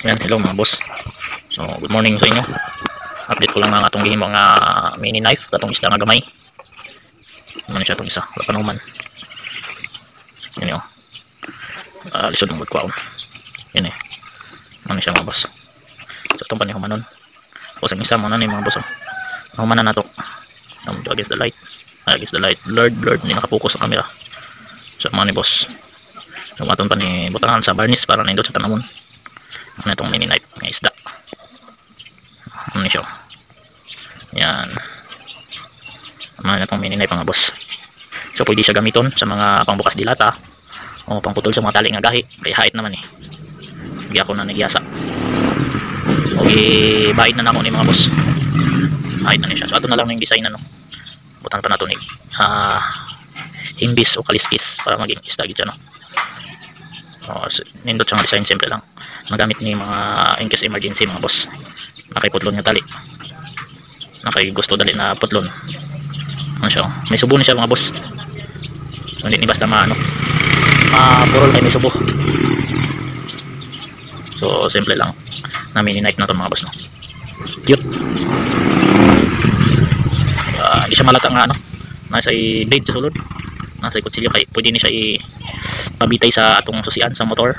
Yan, hello mga boss. So, good morning sa inyo. Update ko lang ang atong gihimo nga mini knife, katong isda nga gamay. Ano siya itong isa, lapanuman. Yan yun. Lisod ng magkwaon. Yan eh. Ano siya mga boss. So, itong panihumanon. Tapos ang isa mo na ni mga boss. Nahumanan na ito. Against the light. Against the light. Blurred. Hindi nakapokus sa camera. So, mga ni boss. So, matong pa ni butangan sa varnish para na indot sa tanamon. Ano itong mini knife ng isda. Ano siya. Yan. Ano itong mini knife mga boss. So pwede siya gamiton sa mga pangbukas dilata o pangputol sa mga tali nga gahi. Kaya hait naman eh. Hindi ako na nagyasa. Okay, bait na ako ni mga boss. Hait na niya siya. So ato na lang yung design ano. Butan pa na ito ni himbis o kaliskis para maging isda gito no. Nindot siyang design, simple lang. Magamit ni mga in case emergency mga boss. Nakaiputlon yung tali. Gusto dali na putlon. Ano siya? May subo na siya mga boss. So hindi basta maano. Purol ay may subo. So simple lang. Na mini knife na to mga boss no. Cute. Hindi siya malata nga ano. Nasa blade sa sulod. Nasa kutsilyo kay pwede ni siya pabitay sa atong susian sa motor.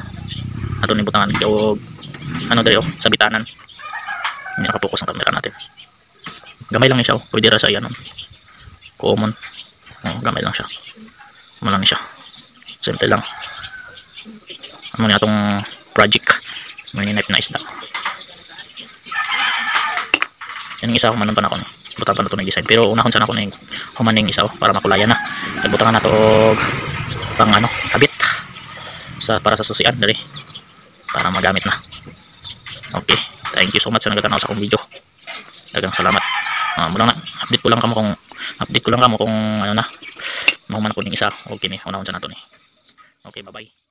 Ato ni butangan o ano dali sa bitanan. Hindi nakapokus ang camera natin. Gamay lang niya siya. Pwede ra sa ano. Common. Gamay lang siya. Malang siya. Simple lang. Ano niya itong project. Mini knife na isda. Yan yung isa humanon pa na ako. Butan pa na ito na design. Pero unahon sana ako na yung humaning isa para makulayan na. Nagbutangan na ito pang ano, kabit. Para sa susian dali. Para magamit na. Okay. Thank you so much sa nagatanaw sa akong video. Dagang salamat. Mula na update ko lang kamo kung ano na mahuman ko ning isa. Okay ni unahon sa nato ni. Okay, bye bye.